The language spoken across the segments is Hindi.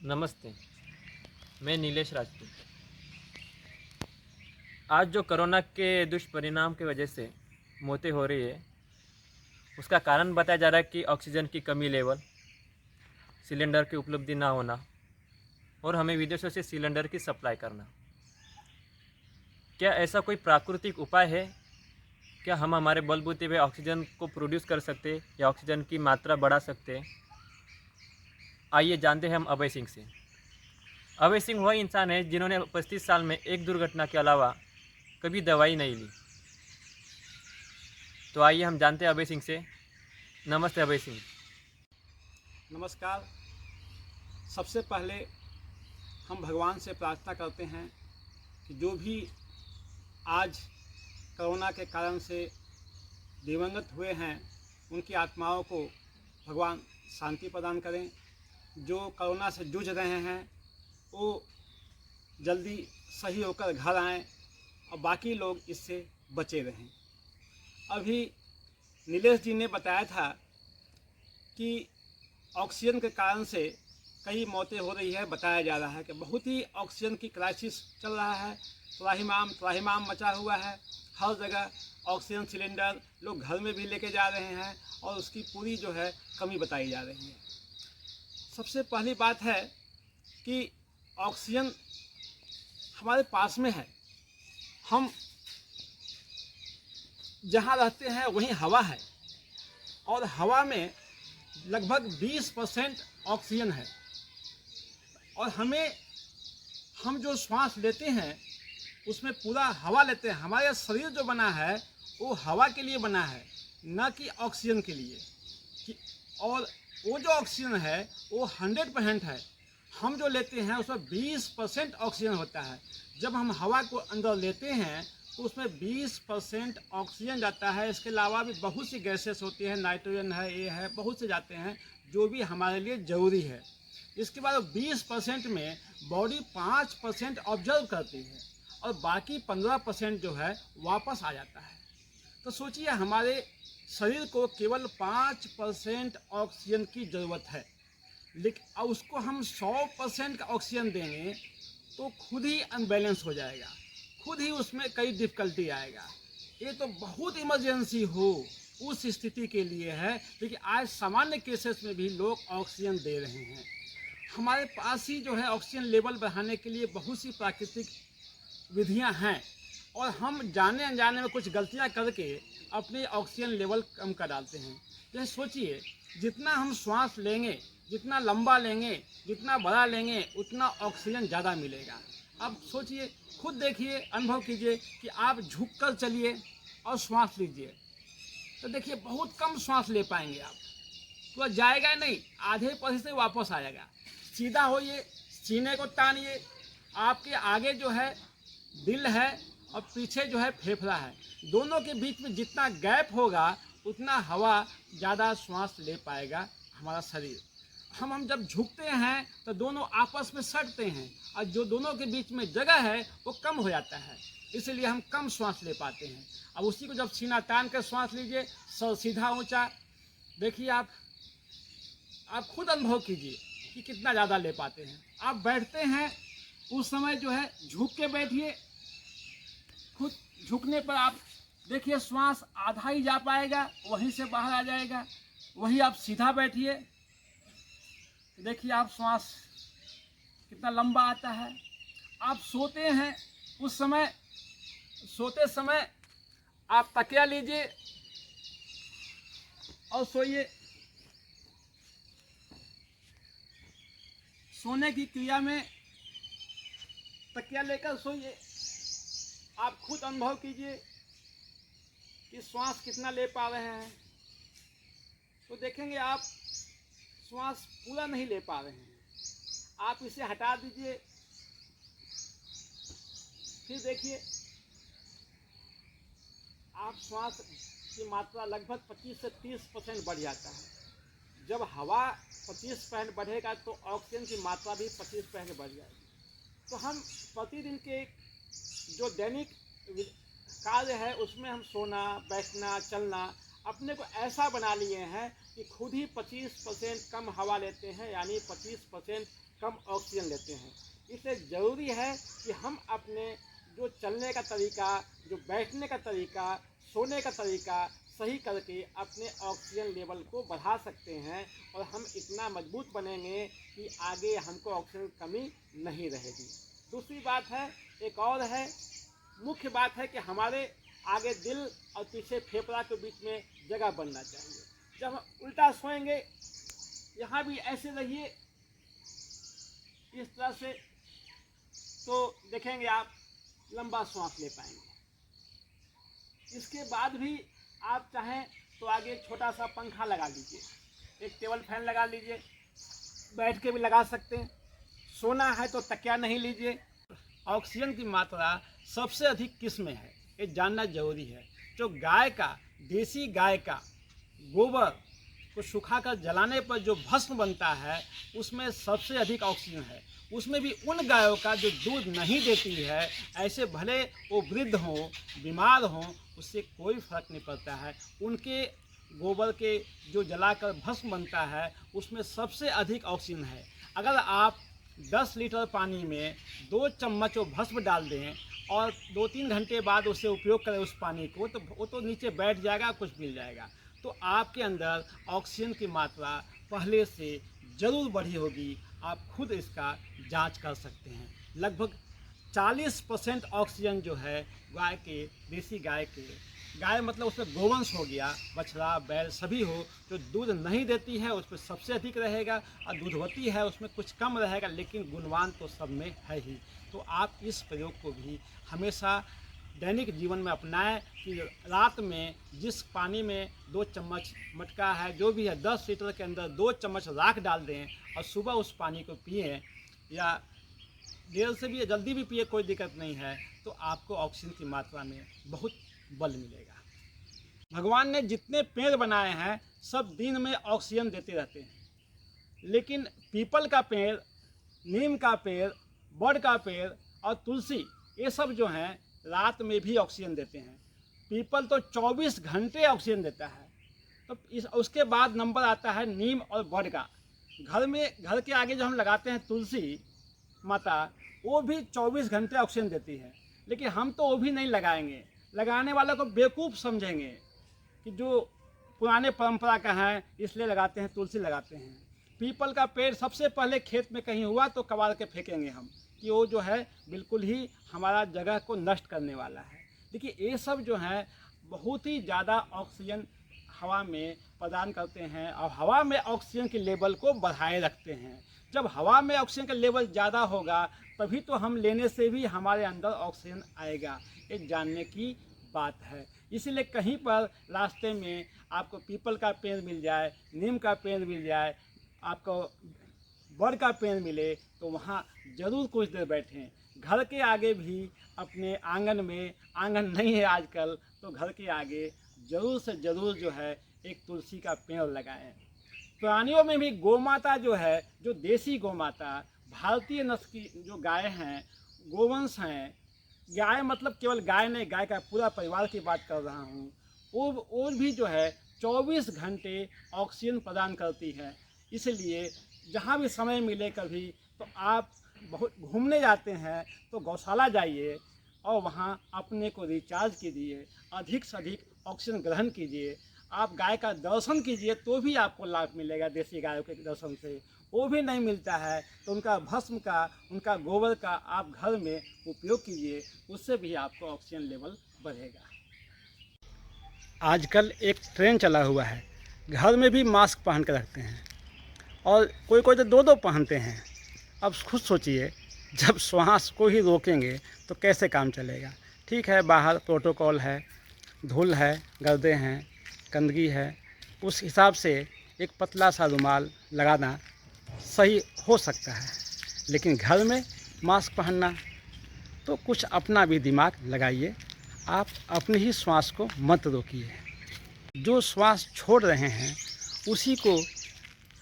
नमस्ते। मैं नीलेश राजपूत। आज जो कोरोना के दुष्परिणाम की वजह से मौतें हो रही है, उसका कारण बताया जा रहा है कि ऑक्सीजन की कमी लेवल, सिलेंडर की उपलब्धि ना होना और हमें विदेशों से सिलेंडर की सप्लाई करना। क्या ऐसा कोई प्राकृतिक उपाय है? क्या हम हमारे बलबूते पे ऑक्सीजन को प्रोड्यूस कर सकते हैं या ऑक्सीजन की मात्रा बढ़ा सकते हैं? आइए जानते हैं हम अभय सिंह से। अभय सिंह वह इंसान है जिन्होंने 35 साल में एक दुर्घटना के अलावा कभी दवाई नहीं ली। तो आइए हम जानते हैं अभय सिंह से। नमस्ते अभय सिंह। नमस्कार। सबसे पहले हम भगवान से प्रार्थना करते हैं कि जो भी आज कोरोना के कारण से दिवंगत हुए हैं उनकी आत्माओं को भगवान शांति प्रदान करें। जो कोरोना से जूझ रहे हैं वो जल्दी सही होकर घर आएं और बाकी लोग इससे बचे रहें। अभी नीलेश जी ने बताया था कि ऑक्सीजन के कारण से कई मौतें हो रही है। बताया जा रहा है कि बहुत ही ऑक्सीजन की क्राइसिस चल रहा है। त्राहिमाम मचा हुआ है। हर जगह ऑक्सीजन सिलेंडर लोग घर में भी लेके जा रहे हैं और उसकी पूरी जो है कमी बताई जा रही है। सबसे पहली बात है कि ऑक्सीजन हमारे पास में है। हम जहाँ रहते हैं वहीं हवा है और हवा में लगभग 20% ऑक्सीजन है और हम जो श्वास लेते हैं उसमें पूरा हवा लेते हैं। हमारा शरीर जो बना है वो हवा के लिए बना है, न कि ऑक्सीजन के लिए। और वो जो ऑक्सीजन है वो 100% है। हम जो लेते हैं उसमें 20% ऑक्सीजन होता है। जब हम हवा को अंदर लेते हैं तो उसमें 20% ऑक्सीजन जाता है। इसके अलावा भी बहुत सी गैसेस होती हैं, नाइट्रोजन है, ये है, बहुत से जाते हैं जो भी हमारे लिए ज़रूरी है। इसके बाद 20% में बॉडी 5% ऑब्जर्व करती है और बाकी 15% जो है वापस आ जाता है। तो सोचिए हमारे शरीर को केवल 5% ऑक्सीजन की ज़रूरत है, लेकिन अब उसको हम 100% का ऑक्सीजन देंगे तो खुद ही अनबैलेंस हो जाएगा, खुद ही उसमें कई डिफ़िकल्टी आएगा। ये तो बहुत इमरजेंसी हो उस स्थिति के लिए है, लेकिन आज सामान्य केसेस में भी लोग ऑक्सीजन दे रहे हैं। हमारे पास ही जो है ऑक्सीजन लेवल बढ़ाने के लिए बहुत सी प्राकृतिक विधियां हैं और हम जाने अनजाने में कुछ गलतियां करके अपने ऑक्सीजन लेवल कम कर डालते हैं। जैसे सोचिए, जितना हम श्वास लेंगे, जितना लंबा लेंगे, जितना बड़ा लेंगे, उतना ऑक्सीजन ज़्यादा मिलेगा। अब सोचिए, खुद देखिए, अनुभव कीजिए कि आप झुक कर चलिए और श्वास लीजिए तो देखिए बहुत कम श्वास ले पाएंगे आप। तो जाएगा नहीं, आधे पर से वापस आएगा। सीधा होइए, सीने को तानिए। आपके आगे जो है दिल है और पीछे जो है फेफड़ा है। दोनों के बीच में जितना गैप होगा उतना हवा ज़्यादा श्वास ले पाएगा हमारा शरीर। हम जब झुकते हैं तो दोनों आपस में सटते हैं और जो दोनों के बीच में जगह है वो कम हो जाता है, इसलिए हम कम श्वास ले पाते हैं। अब उसी को जब सीना तान कर श्वास लीजिए, सर सीधा ऊंचा, देखिए आप खुद अनुभव कीजिए कि कितना ज़्यादा ले पाते हैं। आप बैठते हैं उस समय जो है झुक के बैठिए। खुद झुकने पर आप देखिए श्वास आधा ही जा पाएगा, वहीं से बाहर आ जाएगा। वहीं आप सीधा बैठिए, देखिए आप श्वास कितना लंबा आता है। आप सोते हैं उस समय, सोते समय आप तकिया लीजिए और सोइए। सोने की क्रिया में तकिया लेकर सोइए। आप खुद अनुभव कीजिए कि श्वास कितना ले पा रहे हैं। तो देखेंगे आप श्वास पूरा नहीं ले पा रहे हैं। आप इसे हटा दीजिए, फिर देखिए आप श्वास की मात्रा लगभग 25 से 30% बढ़ जाता है। जब हवा 25% बढ़ेगा तो ऑक्सीजन की मात्रा भी 25% बढ़ जाएगी। तो हम प्रतिदिन के जो दैनिक कार्य है उसमें हम सोना, बैठना, चलना अपने को ऐसा बना लिए हैं कि खुद ही 25% कम हवा लेते हैं, यानी 25% कम ऑक्सीजन लेते हैं। इसलिए ज़रूरी है कि हम अपने जो चलने का तरीका, जो बैठने का तरीका, सोने का तरीका सही करके अपने ऑक्सीजन लेवल को बढ़ा सकते हैं और हम इतना मजबूत बनेंगे कि आगे हमको ऑक्सीजन की कमी नहीं रहेगी। दूसरी बात है, एक और है, मुख्य बात है कि हमारे आगे दिल और पीछे फेफड़ा के बीच में जगह बनना चाहिए। जब हम उल्टा सोएंगे, यहाँ भी ऐसे रहिए इस तरह से, तो देखेंगे आप लंबा सांस ले पाएंगे। इसके बाद भी आप चाहें तो आगे छोटा सा पंखा लगा लीजिए, एक टेबल फैन लगा लीजिए, बैठ के भी लगा सकते हैं। सोना है तो तकिया नहीं लीजिए। ऑक्सीजन की मात्रा सबसे अधिक किस में है ये जानना जरूरी है। जो गाय का, देसी गाय का गोबर को सुखाकर जलाने पर जो भस्म बनता है उसमें सबसे अधिक ऑक्सीजन है। उसमें भी उन गायों का जो दूध नहीं देती है, ऐसे भले वो वृद्ध हों, बीमार हों, उससे कोई फर्क नहीं पड़ता है। उनके गोबर के जो जलाकर भस्म बनता है उसमें सबसे अधिक ऑक्सीजन है। अगर आप 10 लीटर पानी में 2 चम्मच वो भस्म डाल दें और 2-3 घंटे बाद उससे उपयोग करें उस पानी को, तो वो तो नीचे बैठ जाएगा, कुछ मिल जाएगा। तो आपके अंदर ऑक्सीजन की मात्रा पहले से ज़रूर बढ़ी होगी। आप खुद इसका जांच कर सकते हैं। लगभग 40% ऑक्सीजन जो है गाय के, देसी गाय के, गाय मतलब उसमें गोवंश हो गया, बछड़ा, बैल सभी हो, जो दूध नहीं देती है उसमें सबसे अधिक रहेगा और दूधवती है उसमें कुछ कम रहेगा, लेकिन गुणवान तो सब में है ही। तो आप इस प्रयोग को भी हमेशा दैनिक जीवन में अपनाएं कि रात में जिस पानी में 2 चम्मच मटका है, जो भी है, 10 लीटर के अंदर 2 चम्मच राख डाल दें और सुबह उस पानी को पिएं, या देर से भी जल्दी भी पिए, कोई दिक्कत नहीं है। तो आपको ऑक्सीजन की मात्रा में बहुत बल मिलेगा। भगवान ने जितने पेड़ बनाए हैं सब दिन में ऑक्सीजन देते रहते हैं, लेकिन पीपल का पेड़, नीम का पेड़, बड़ का पेड़ और तुलसी, ये सब जो हैं रात में भी ऑक्सीजन देते हैं। पीपल तो 24 घंटे ऑक्सीजन देता है। तो उसके बाद नंबर आता है नीम और बड़ का। घर के आगे जो हम लगाते हैं तुलसी माता, वो भी 24 घंटे ऑक्सीजन देती है, लेकिन हम तो वो भी नहीं लगाएंगे। लगाने वालों को बेवकूफ़ समझेंगे कि जो पुराने परंपरा का है इसलिए लगाते हैं, तुलसी लगाते हैं। पीपल का पेड़ सबसे पहले खेत में कहीं हुआ तो कबाड़ के फेंकेंगे हम, कि वो जो है बिल्कुल ही हमारा जगह को नष्ट करने वाला है। देखिए, ये सब जो है बहुत ही ज़्यादा ऑक्सीजन हवा में प्रदान करते हैं और हवा में ऑक्सीजन के लेवल को बढ़ाए रखते हैं। जब हवा में ऑक्सीजन का लेवल ज़्यादा होगा तभी तो हम लेने से भी हमारे अंदर ऑक्सीजन आएगा, ये जानने की बात है। इसीलिए कहीं पर रास्ते में आपको पीपल का पेड़ मिल जाए, नीम का पेड़ मिल जाए, आपको बड़ का पेड़ मिले, तो वहाँ ज़रूर कुछ देर बैठें। घर के आगे भी, अपने आंगन में, आंगन नहीं है आजकल, तो घर के आगे ज़रूर से ज़रूर जो है एक तुलसी का पेड़ लगाएं। प्राणियों में भी गौमाता जो है, जो देसी गौमाता, भारतीय नस्ल की जो गाय हैं, गोवंश हैं, गाय मतलब केवल गाय नहीं, गाय का पूरा परिवार की बात कर रहा हूँ, वो भी जो है 24 घंटे ऑक्सीजन प्रदान करती है। इसलिए जहाँ भी समय मिले कभी, तो आप बहुत घूमने जाते हैं तो गौशाला जाइए और वहाँ अपने को रिचार्ज कीजिए, अधिक से अधिक ऑक्सीजन ग्रहण कीजिए। आप गाय का दर्शन कीजिए तो भी आपको लाभ मिलेगा देसी गायों के दर्शन से। वो भी नहीं मिलता है तो उनका भस्म का, उनका गोबर का आप घर में उपयोग कीजिए, उससे भी आपको ऑक्सीजन लेवल बढ़ेगा। आजकल एक ट्रेंड चला हुआ है, घर में भी मास्क पहन कर रखते हैं और कोई कोई तो 2-2 पहनते हैं। अब खुद सोचिए, जब श्वास को ही रोकेंगे तो कैसे काम चलेगा। ठीक है, बाहर प्रोटोकॉल है, धूल है, गर्दे हैं, गंदगी है, उस हिसाब से एक पतला सा रुमाल लगाना सही हो सकता है, लेकिन घर में मास्क पहनना, तो कुछ अपना भी दिमाग लगाइए। आप अपनी ही श्वास को मत रोकिए। जो श्वास छोड़ रहे हैं उसी को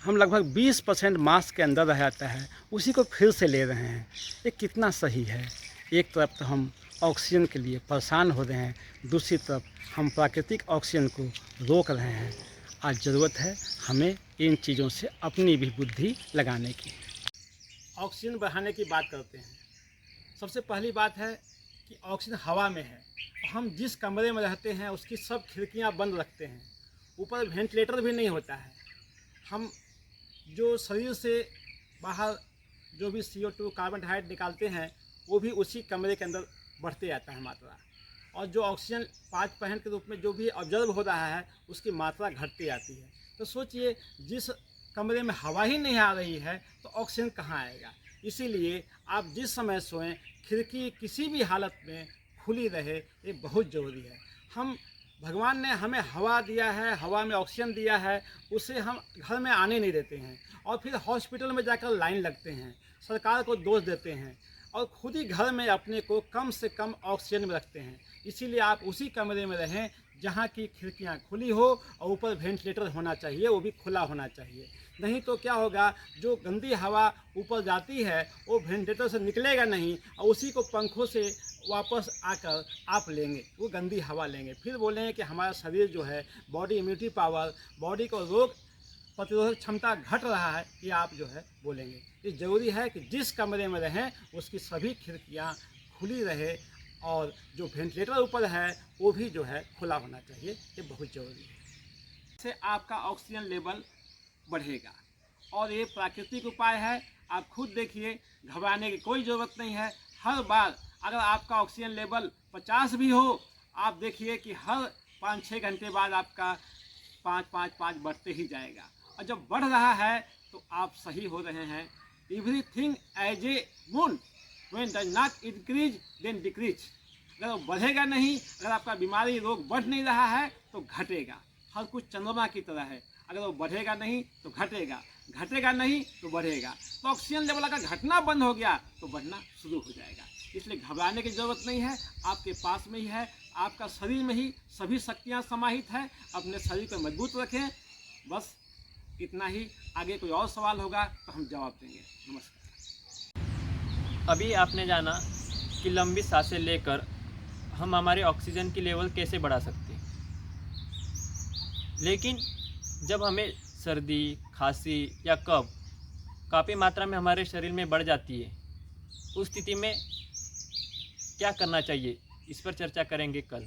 हम लगभग 20% मास्क के अंदर रह जाता है, उसी को फिर से ले रहे हैं। ये कितना सही है। एक तरफ तो हम ऑक्सीजन के लिए परेशान हो रहे हैं, दूसरी तरफ हम प्राकृतिक ऑक्सीजन को रोक रहे हैं। आज ज़रूरत है हमें इन चीज़ों से अपनी भी बुद्धि लगाने की। ऑक्सीजन बढ़ाने की बात करते हैं। सबसे पहली बात है कि ऑक्सीजन हवा में है। हम जिस कमरे में रहते हैं उसकी सब खिड़कियां बंद रखते हैं, ऊपर वेंटिलेटर भी नहीं होता है। हम जो शरीर से बाहर जो भी CO2 कार्बन डाइऑक्साइड निकालते हैं वो भी उसी कमरे के अंदर बढ़ते जाता है मात्रा, और जो ऑक्सीजन 5% के रूप में जो भी ऑब्जर्व हो रहा है उसकी मात्रा घटती जाती है। तो सोचिए, जिस कमरे में हवा ही नहीं आ रही है तो ऑक्सीजन कहाँ आएगा। इसीलिए आप जिस समय सोएं खिड़की किसी भी हालत में खुली रहे, ये बहुत ज़रूरी है। भगवान ने हमें हवा दिया है, हवा में ऑक्सीजन दिया है, उसे हम घर में आने नहीं देते हैं और फिर हॉस्पिटल में जाकर लाइन लगते हैं, सरकार को दोष देते हैं और खुद ही घर में अपने को कम से कम ऑक्सीजन में रखते हैं। इसीलिए आप उसी कमरे में रहें जहाँ की खिड़कियाँ खुली हो और ऊपर वेंटिलेटर होना चाहिए, वो भी खुला होना चाहिए। नहीं तो क्या होगा, जो गंदी हवा ऊपर जाती है वो वेंटिलेटर से निकलेगा नहीं और उसी को पंखों से वापस आकर आप लेंगे, वो गंदी हवा लेंगे। फिर बोलेंगे कि हमारा शरीर जो है, बॉडी इम्यूनिटी पावर, बॉडी को रोग प्रतिरोधक क्षमता घट रहा है, ये आप जो है बोलेंगे। ये ज़रूरी है कि जिस कमरे में रहें उसकी सभी खिड़कियाँ खुली रहे और जो वेंटिलेटर ऊपर है वो भी जो है खुला होना चाहिए, ये बहुत ज़रूरी है। इससे आपका ऑक्सीजन लेवल बढ़ेगा और ये प्राकृतिक उपाय है। आप खुद देखिए, घबराने की कोई ज़रूरत नहीं है। हर बार अगर आपका ऑक्सीजन लेवल 50 भी हो, आप देखिए कि हर 5-6 घंटे बाद आपका 5-5-5 बढ़ते ही जाएगा, और जब बढ़ रहा है तो आप सही हो रहे हैं। Everything as a wound, when does not increase then decrease. अगर वो बढ़ेगा नहीं, अगर आपका बीमारी रोग बढ़ नहीं रहा है तो घटेगा। हर कुछ चंद्रमा की तरह है, अगर वो बढ़ेगा नहीं तो घटेगा, घटेगा नहीं तो बढ़ेगा। तो ऑक्सीजन लेवल अगर घटना बंद हो गया तो बढ़ना शुरू हो जाएगा। इसलिए घबराने की ज़रूरत नहीं है, आपके पास में ही है, आपका शरीर में ही सभी शक्तियाँ समाहित है। अपने शरीर को मजबूत रखें, बस इतना ही। आगे कोई और सवाल होगा तो हम जवाब देंगे। नमस्कार। अभी आपने जाना कि लंबी सांसें लेकर हम हमारे ऑक्सीजन की लेवल कैसे बढ़ा सकते हैं, लेकिन जब हमें सर्दी, खांसी या कफ काफ़ी मात्रा में हमारे शरीर में बढ़ जाती है, उस स्थिति में क्या करना चाहिए, इस पर चर्चा करेंगे कल।